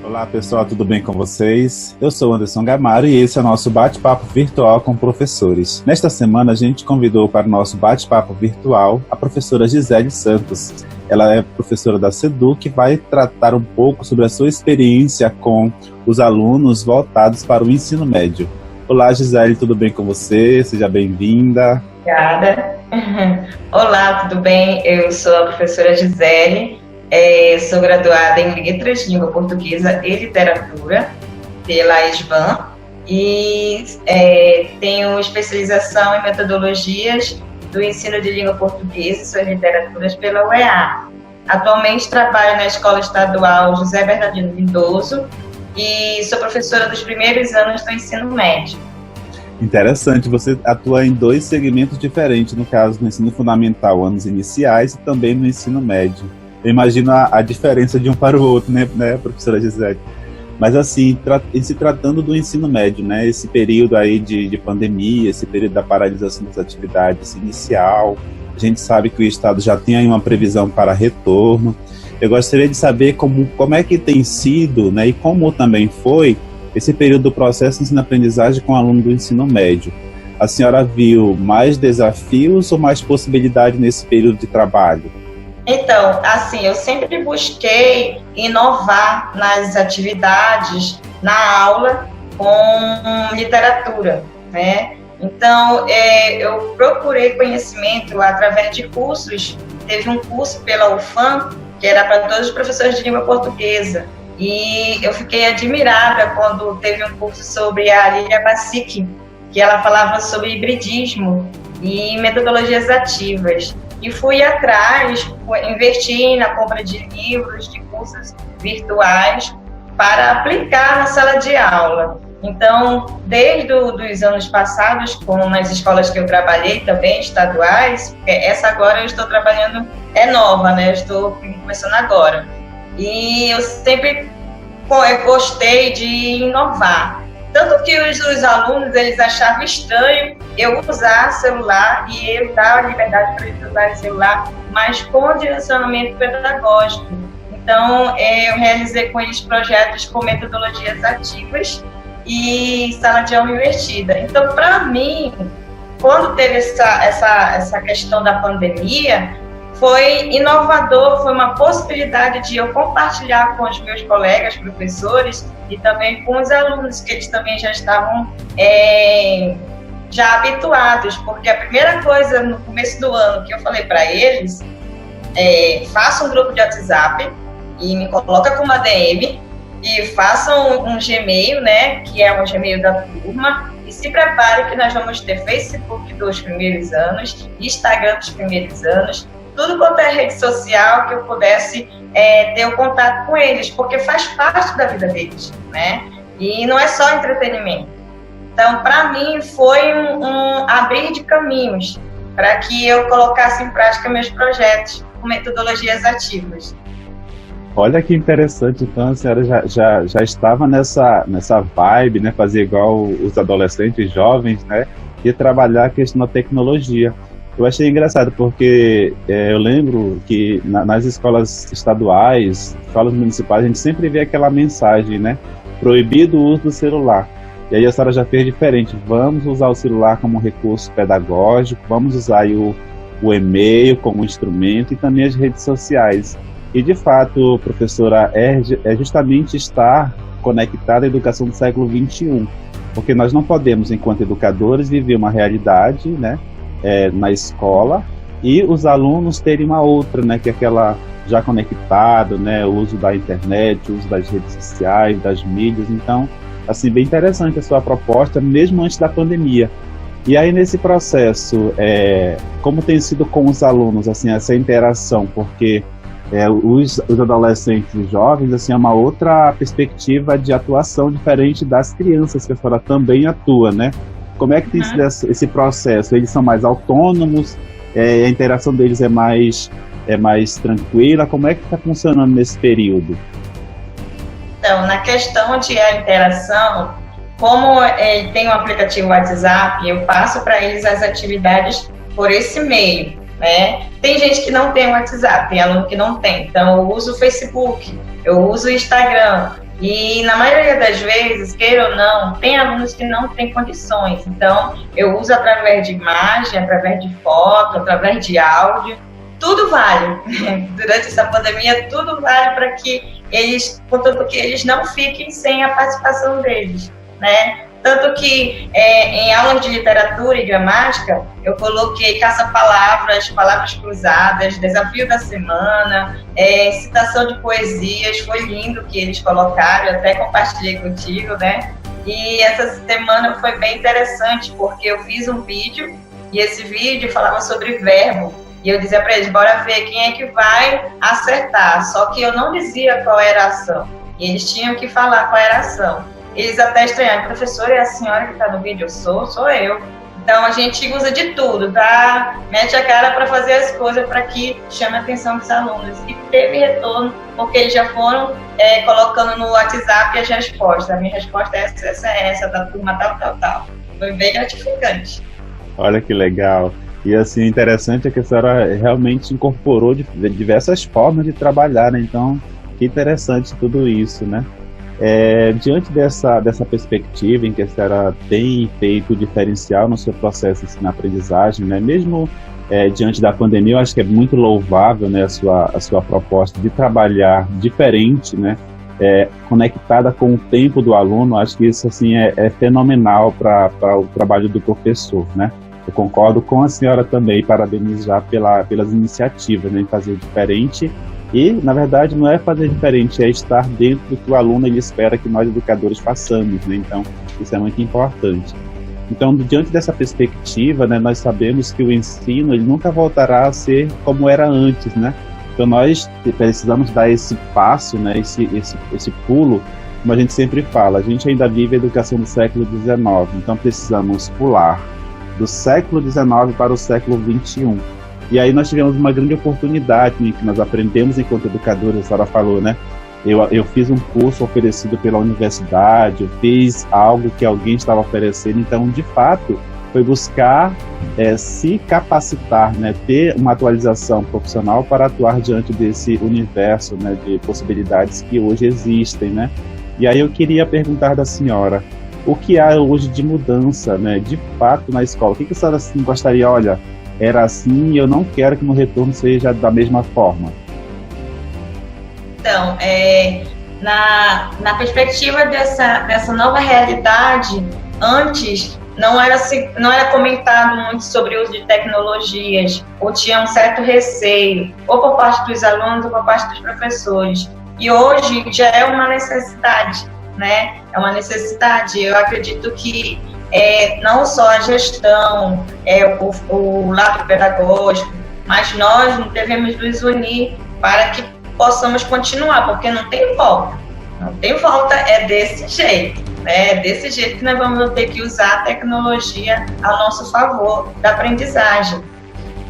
Olá pessoal, tudo bem com vocês? Eu sou Anderson Gamaro e esse é o nosso bate-papo virtual com professores. Nesta semana a gente convidou para o nosso bate-papo virtual a professora Gisele Santos. Ela é professora da SEDUC e vai tratar um pouco sobre a sua experiência com os alunos voltados para o ensino médio. Olá Gisele, tudo bem com você? Seja bem-vinda. Obrigada. Olá, tudo bem? Eu sou a professora Gisele. Sou graduada em Letras, Língua Portuguesa e Literatura pela ESBAN e tenho especialização em metodologias do ensino de língua portuguesa e suas literaturas pela UEA. Atualmente trabalho na Escola Estadual José Bernardino Lindoso e sou professora dos primeiros anos do ensino médio. Interessante, você atua em dois segmentos diferentes, no caso no ensino fundamental, anos iniciais, e também no ensino médio. Eu imagino a diferença de um para o outro, né professora Gisele? Mas assim, em se tratando do ensino médio, né, esse período aí de pandemia, esse período da paralisação das atividades inicial, a gente sabe que o Estado já tem aí uma previsão para retorno. Eu gostaria de saber como é que tem sido, né, e como também foi esse período do processo de ensino-aprendizagem com o aluno do ensino médio. A senhora viu mais desafios ou mais possibilidade nesse período de trabalho? Então, assim, eu sempre busquei inovar nas atividades, na aula com literatura, né? Então, eu procurei conhecimento através de cursos. Teve um curso pela UFAM, que era para todos os professores de língua portuguesa. E eu fiquei admirada quando teve um curso sobre a Lília Bassic, que ela falava sobre hibridismo e metodologias ativas. E fui atrás, investi na compra de livros, de cursos virtuais, para aplicar na sala de aula. Então, desde os anos passados, como nas escolas que eu trabalhei também, estaduais, essa agora eu estou trabalhando, é nova, né? Eu estou começando agora. E eu sempre gostei de inovar. Tanto que os alunos, eles achavam estranho eu usar celular e eu dar a liberdade para eles usarem celular, mas com direcionamento pedagógico. Então, eu realizei com eles projetos com metodologias ativas e sala de aula invertida. Então, para mim, quando teve essa questão da pandemia, foi inovador, foi uma possibilidade de eu compartilhar com os meus colegas, professores, e também com os alunos, que eles também já estavam já habituados, porque a primeira coisa no começo do ano que eu falei para eles, faça um grupo de WhatsApp e me coloca como ADM, e façam um Gmail, né, que é um Gmail da turma, e se prepare que nós vamos ter Facebook dos primeiros anos, Instagram dos primeiros anos, tudo quanto é rede social que eu pudesse ter o contato com eles, porque faz parte da vida deles, né? E não é só entretenimento. Então, para mim, foi um abrir de caminhos para que eu colocasse em prática meus projetos com metodologias ativas. Olha que interessante, então a senhora já estava nessa vibe, né? Fazer igual os adolescentes jovens, né? E trabalhar a questão da tecnologia. Eu achei engraçado porque eu lembro que nas escolas estaduais, escolas municipais, a gente sempre vê aquela mensagem, né? Proibido o uso do celular. E aí a senhora já fez diferente. Vamos usar o celular como recurso pedagógico, vamos usar aí o e-mail como instrumento e também as redes sociais. E de fato, professora, é justamente estar conectada à educação do século XXI. Porque nós não podemos, enquanto educadores, viver uma realidade, né? Na escola, e os alunos terem uma outra, né, que é aquela já conectada, né, o uso da internet, o uso das redes sociais, das mídias. Então, assim, bem interessante a sua proposta, mesmo antes da pandemia. E aí, nesse processo, como tem sido com os alunos, assim, essa interação, porque os adolescentes e jovens, assim, é uma outra perspectiva de atuação diferente das crianças, que a senhora também atua, né? Como é que tem sido esse processo? Eles são mais autônomos? A interação deles é mais tranquila? Como é que está funcionando nesse período? Então, na questão de a interação, como tem um aplicativo WhatsApp, eu passo para eles as atividades por esse meio, né? Tem gente que não tem WhatsApp, tem aluno que não tem, então eu uso o Facebook, eu uso o Instagram, E na maioria das vezes, queira ou não, tem alunos que não têm condições. Então, eu uso através de imagem, através de foto, através de áudio. Tudo vale. Durante essa pandemia, tudo vale para que eles, contanto que eles não fiquem sem a participação deles, né? Tanto que em aulas de literatura e gramática, eu coloquei caça-palavras, palavras cruzadas, desafio da semana, citação de poesias, foi lindo que eles colocaram, eu até compartilhei contigo, né? E essa semana foi bem interessante, porque eu fiz um vídeo, e esse vídeo falava sobre verbo, e eu dizia para eles, bora ver quem é que vai acertar, só que eu não dizia qual era a ação, e eles tinham que falar qual era a ação. Eles até estranharam, professora, é a senhora que está no vídeo? Sou eu. Então a gente usa de tudo, tá? Mete a cara para fazer as coisas para que chame a atenção dos alunos. E teve retorno, porque eles já foram colocando no WhatsApp as respostas. A minha resposta é essa, da turma tal. Foi bem gratificante. Olha que legal. E assim, interessante é que a senhora realmente incorporou diversas formas de trabalhar, né? Então, que interessante tudo isso, né? Diante dessa perspectiva em que a senhora tem feito o diferencial no seu processo de ensino-aprendizagem, né? Mesmo diante da pandemia, eu acho que é muito louvável, né, a sua proposta de trabalhar diferente, né? Conectada com o tempo do aluno. Acho que isso assim, é fenomenal para o trabalho do professor, né? Eu concordo com a senhora também, parabenizar pelas iniciativas, né, em fazer diferente. E, na verdade, não é fazer diferente, é estar dentro do que o aluno ele espera que nós, educadores, façamos, né? Então, isso é muito importante. Então, diante dessa perspectiva, né, nós sabemos que o ensino ele nunca voltará a ser como era antes, né? Então, nós precisamos dar esse passo, né, esse pulo, como a gente sempre fala, a gente ainda vive a educação do século XIX, então precisamos pular do século XIX para o século XXI. E aí nós tivemos uma grande oportunidade em que nós aprendemos enquanto educadores, a senhora falou, né? Eu fiz um curso oferecido pela universidade, eu fiz algo que alguém estava oferecendo, então, de fato, foi buscar se capacitar, né? Ter uma atualização profissional para atuar diante desse universo, né, de possibilidades que hoje existem, né? E aí eu queria perguntar da senhora, o que há hoje de mudança, né, de fato, na escola? O que a senhora assim, gostaria, olha, era assim e eu não quero que no retorno seja da mesma forma? Então, na perspectiva dessa nova realidade, antes não era comentado muito sobre o uso de tecnologias, ou tinha um certo receio, ou por parte dos alunos ou por parte dos professores. E hoje já é uma necessidade, né? É uma necessidade. Eu acredito que não só a gestão, o lado pedagógico, mas nós devemos nos unir para que possamos continuar, porque não tem volta. Não tem volta, é desse jeito. É desse jeito que nós vamos ter que usar a tecnologia a nosso favor da aprendizagem.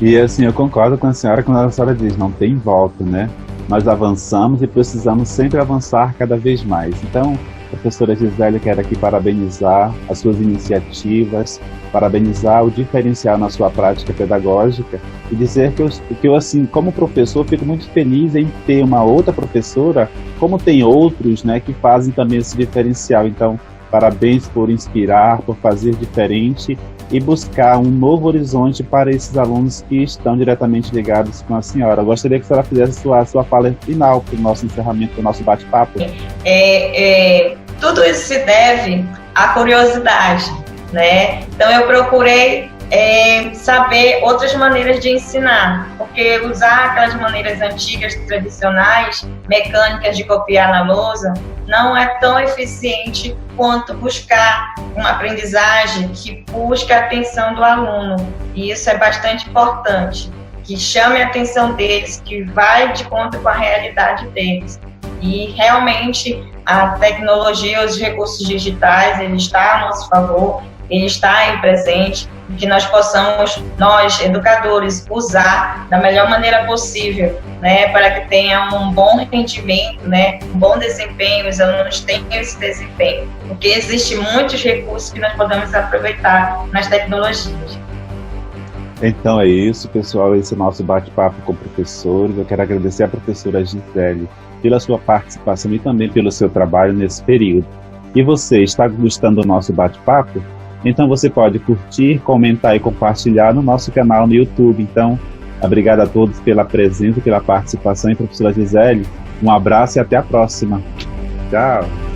E assim, eu concordo com a senhora quando a senhora diz, não tem volta, né? Nós avançamos e precisamos sempre avançar cada vez mais. Então, professora Gisele, quero aqui parabenizar as suas iniciativas, parabenizar o diferencial na sua prática pedagógica e dizer que eu assim, como professor, fico muito feliz em ter uma outra professora, como tem outros, né, que fazem também esse diferencial. Então, parabéns por inspirar, por fazer diferente e buscar um novo horizonte para esses alunos que estão diretamente ligados com a senhora. Eu gostaria que a senhora fizesse a sua fala final para o nosso encerramento do nosso bate-papo. Tudo isso se deve à curiosidade, né? Então eu procurei saber outras maneiras de ensinar, porque usar aquelas maneiras antigas, tradicionais, mecânicas de copiar na lousa, não é tão eficiente quanto buscar uma aprendizagem que busca a atenção do aluno. E isso é bastante importante, que chame a atenção deles, que vai de conta com a realidade deles. E realmente a tecnologia, os recursos digitais, ele está a nosso favor, ele está aí presente, e que nós possamos, nós, educadores, usar da melhor maneira possível, né, para que tenha um bom rendimento, né, um bom desempenho, os alunos tenham esse desempenho, porque existem muitos recursos que nós podemos aproveitar nas tecnologias. Então é isso, pessoal. Esse é o nosso bate-papo com professores. Eu quero agradecer à professora Gisele pela sua participação e também pelo seu trabalho nesse período. E você está gostando do nosso bate-papo? Então você pode curtir, comentar e compartilhar no nosso canal no YouTube. Então, obrigado a todos pela presença, pela participação. E professora Gisele, um abraço e até a próxima. Tchau!